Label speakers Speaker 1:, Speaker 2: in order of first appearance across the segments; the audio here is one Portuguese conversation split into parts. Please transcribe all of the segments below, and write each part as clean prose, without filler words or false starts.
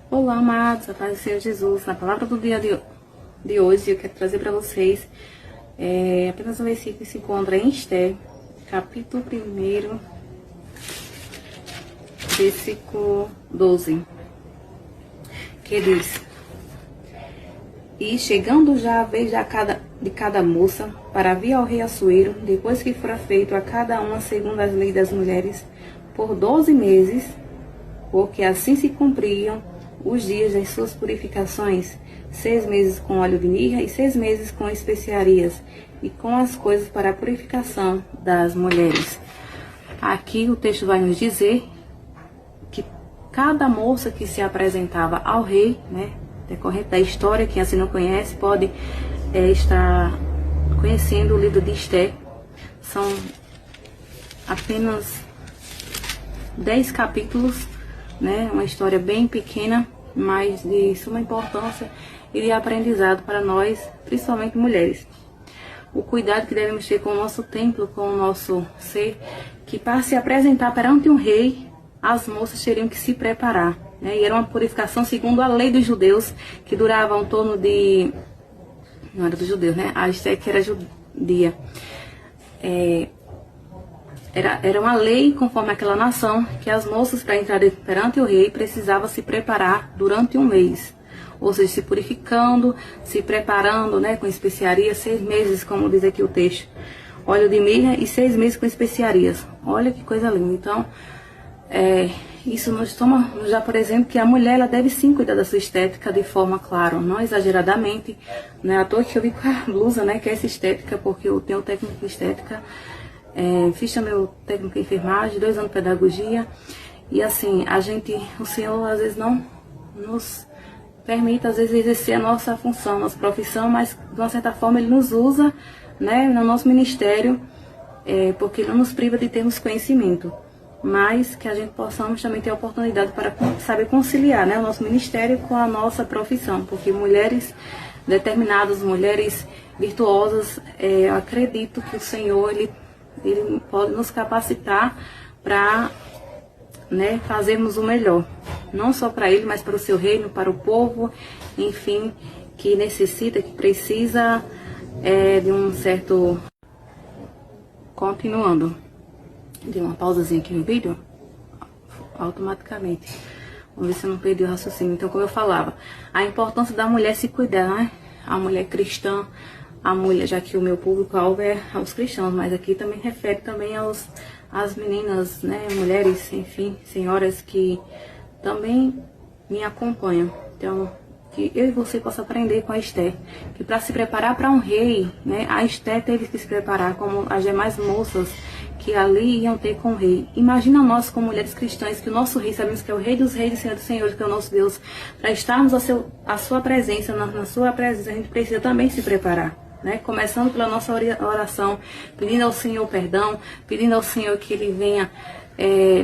Speaker 1: Olá, amados, a paz do Senhor Jesus. Na palavra do dia de hoje, eu quero trazer para vocês apenas um versículo que se encontra em Esther, capítulo 1, versículo 12, que diz: E chegando já a vez de cada moça, para vir ao rei Assuero, depois que fora feito a cada uma segundo as leis das mulheres, por 12 meses, porque assim se cumpriam os dias das suas purificações, 6 meses com óleo de mirra e 6 meses com especiarias, e com as coisas para a purificação das mulheres. Aqui o texto vai nos dizer que cada moça que se apresentava ao rei, decorrente da história, quem assim não conhece pode estar conhecendo o livro de Esther. São apenas 10 capítulos, uma história bem pequena, mas de suma importância e de aprendizado para nós, principalmente mulheres. O cuidado que devemos ter com o nosso templo, com o nosso ser, que para se apresentar perante um rei, as moças teriam que se preparar, e era uma purificação segundo a lei dos judeus, que durava em torno de... não era dos judeus, a Esther que era judia. Era uma lei conforme aquela nação, que as moças, para entrar perante o rei, precisavam se preparar durante um mês. Ou seja, se purificando, se preparando, com especiarias, 6 meses, como diz aqui o texto. Óleo de mirra e 6 meses com especiarias. Olha que coisa linda. Então, isso nos toma, já por exemplo, que a mulher ela deve sim cuidar da sua estética de forma, claro, não exageradamente. Não é à toa que eu vi com a blusa, que é essa estética, porque eu tenho técnico de estética. Fiz também o técnico em enfermagem, 2 anos de pedagogia. E assim, o Senhor às vezes não nos permite, às vezes, exercer a nossa função, nossa profissão, mas de uma certa forma Ele nos usa, no nosso ministério, porque Ele não nos priva de termos conhecimento, mas que a gente possamos também ter a oportunidade para saber conciliar, o nosso ministério com a nossa profissão, porque mulheres determinadas, mulheres virtuosas, eu acredito que o Senhor, Ele pode nos capacitar para fazermos o melhor, não só para Ele, mas para o seu reino, para o povo, enfim, que necessita, que precisa de um certo... Continuando, de uma pausazinha aqui no vídeo, automaticamente, vamos ver se eu não perdi o raciocínio. Então, como eu falava, a importância da mulher se cuidar, a mulher cristã, a mulher, já que o meu público-alvo é aos cristãos, mas aqui também refere também às meninas, mulheres, enfim, senhoras que também me acompanham. Então, que eu e você possa aprender com a Esther, que para se preparar para um rei, a Esther teve que se preparar como as demais moças que ali iam ter com o rei. Imagina nós como mulheres cristãs, que o nosso rei, sabemos que é o rei dos reis e Senhor dos senhores, que é o nosso Deus, para estarmos a sua presença, na sua presença, a gente precisa também se preparar. Começando pela nossa oração, pedindo ao Senhor perdão, pedindo ao Senhor que Ele venha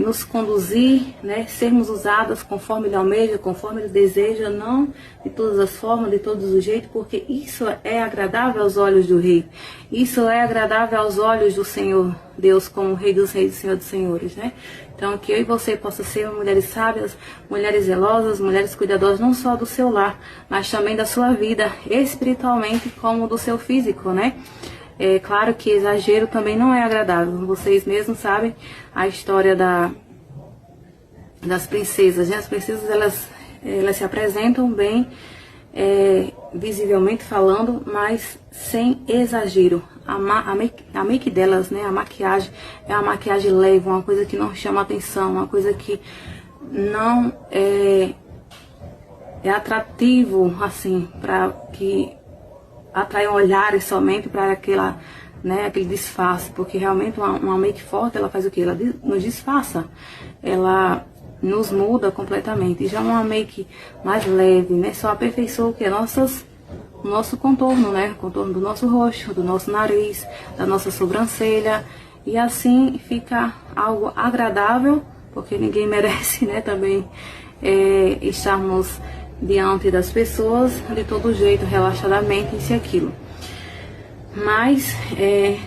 Speaker 1: nos conduzir, sermos usadas conforme Ele almeja, conforme Ele deseja, não de todas as formas, de todos os jeitos, porque isso é agradável aos olhos do Rei, isso é agradável aos olhos do Senhor Deus, como Rei dos Reis e Senhor dos Senhores, Então, que eu e você possa ser mulheres sábias, mulheres zelosas, mulheres cuidadosas, não só do seu lar, mas também da sua vida, espiritualmente, como do seu físico, É claro que exagero também não é agradável. Vocês mesmos sabem a história das princesas, As princesas, elas se apresentam bem, visivelmente falando, mas sem exagero. A make delas, a maquiagem, é uma maquiagem leve, uma coisa que não chama atenção, uma coisa que não é atrativo, assim, para que atraiam olhares somente para aquele disfarce, porque realmente uma make forte, ela faz o que? Ela nos disfarça, ela nos muda completamente. E já uma make mais leve, só aperfeiçoa o que? O nosso contorno, o contorno do nosso rosto, do nosso nariz, da nossa sobrancelha, e assim fica algo agradável, porque ninguém merece, também estarmos diante das pessoas de todo jeito, relaxadamente, isso e aquilo. Mas,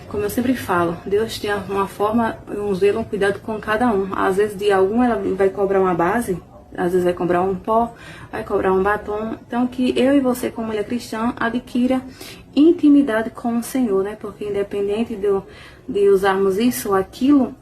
Speaker 1: como eu sempre falo, Deus tem uma forma, um zelo, um cuidado com cada um. Às vezes de algum ela vai cobrar uma base, às vezes vai cobrar um pó, vai cobrar um batom. Então que eu e você, como mulher cristã, adquira intimidade com o Senhor, né? Porque independente de usarmos isso ou aquilo,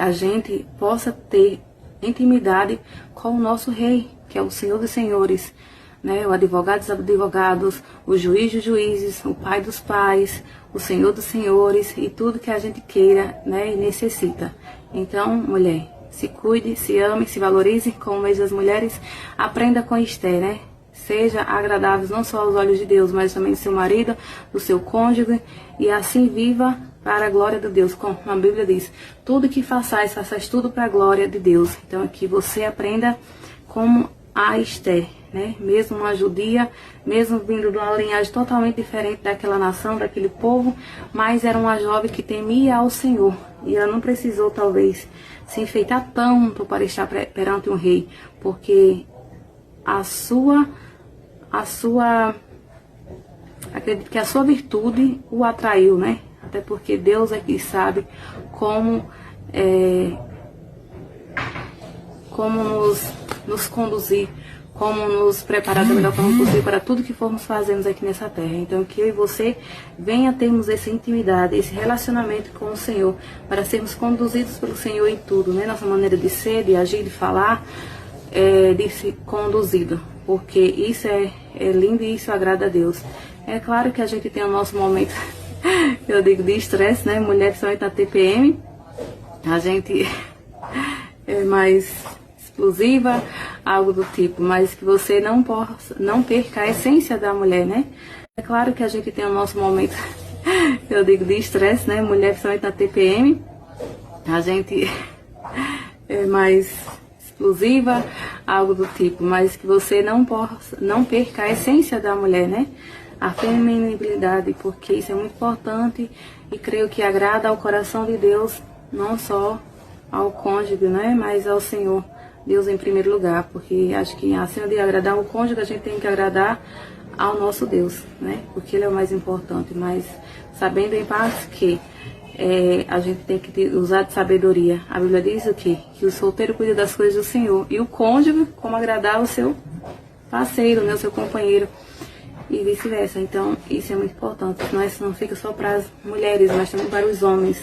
Speaker 1: a gente possa ter intimidade com o nosso Rei, que é o Senhor dos Senhores, né? O advogado dos advogados, o juiz dos juízes, o Pai dos pais, o Senhor dos senhores e tudo que a gente queira, né? E necessita. Então, mulher, se cuide, se ame, se valorize, como o mês das mulheres, aprenda com Esther, né? Seja agradável não só aos olhos de Deus, mas também do seu marido, do seu cônjuge, e assim viva para a glória de Deus, como a Bíblia diz. Tudo que façais tudo para a glória de Deus. Então que você aprenda como a Esther, né? Mesmo uma judia, mesmo vindo de uma linhagem totalmente diferente daquela nação, daquele povo, mas era uma jovem que temia ao Senhor. E ela não precisou, talvez, se enfeitar tanto para estar perante um rei, porque acredito que a sua virtude o atraiu, né? Até porque Deus é que sabe como nos conduzir, como nos preparar da melhor forma possível para tudo que formos fazendo aqui nessa terra. Então que eu e você venha termos essa intimidade, esse relacionamento com o Senhor, para sermos conduzidos pelo Senhor em tudo, né? Nossa maneira de ser, de agir, de falar, de ser conduzido, porque isso é lindo e isso agrada a Deus. É claro que a gente tem o nosso momento, eu digo, de estresse, né? Mulher, principalmente na TPM, a gente é mais explosiva, algo do tipo, mas que você não perca a essência da mulher, né? É claro que a gente tem o nosso momento, eu digo, de estresse, né? Mulher, principalmente na TPM, a gente é mais explosiva, algo do tipo, mas que você não perca a essência da mulher, né? A feminilidade, porque isso é muito importante e creio que agrada ao coração de Deus, não só ao cônjuge, né? Mas ao Senhor, Deus em primeiro lugar, porque acho que acima de agradar ao cônjuge, a gente tem que agradar ao nosso Deus, né? Porque Ele é o mais importante, mas sabendo em paz que a gente tem que usar de sabedoria. A Bíblia diz o quê? Que o solteiro cuida das coisas do Senhor e o cônjuge como agradar o seu parceiro, né? O seu companheiro e vice-versa. Então isso é muito importante, não fica só para as mulheres, mas também para os homens,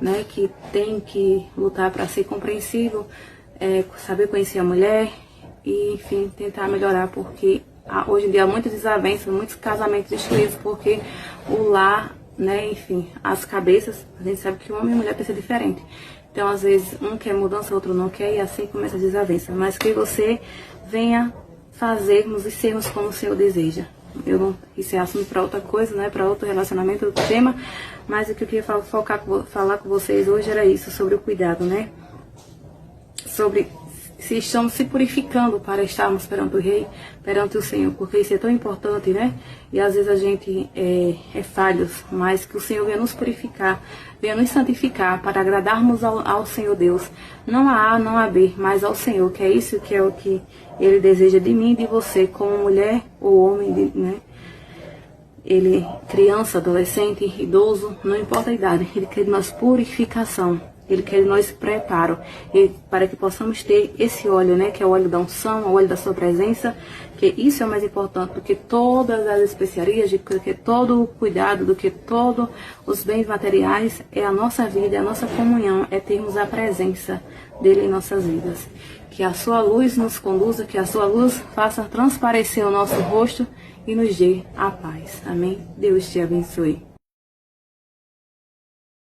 Speaker 1: né? Que tem que lutar para ser compreensível, saber conhecer a mulher e, enfim, tentar melhorar, porque hoje em dia há muitas desavenças, muitos casamentos destruídos, porque o lar, né, enfim, as cabeças, a gente sabe que homem e mulher pensam diferente. Então, às vezes, um quer mudança, outro não quer, e assim começa a desavença. Mas que você venha fazermos e sermos como o Senhor deseja. Isso é assunto para outra coisa, né, para outro relacionamento, outro tema, mas o que eu queria falar com vocês hoje era isso, sobre o cuidado, né? Sobre se estamos se purificando para estarmos perante o Rei, perante o Senhor, porque isso é tão importante, né? E às vezes a gente é falhos, mas que o Senhor venha nos purificar, venha nos santificar para agradarmos ao Senhor Deus. Não a A, não a B, mas ao Senhor, que é isso que é o que Ele deseja de mim e de você, como mulher ou homem, né? Ele, criança, adolescente, idoso, não importa a idade, Ele quer de nós purificação. Ele quer de nós preparo, para que possamos ter esse óleo, né, que é o óleo da unção, o óleo da sua presença, que isso é o mais importante do que todas as especiarias, do que todo o cuidado, do que todos os bens materiais, é a nossa vida, é a nossa comunhão, é termos a presença dele em nossas vidas. Que a sua luz nos conduza, que a sua luz faça transparecer o nosso rosto e nos dê a paz. Amém? Deus te abençoe.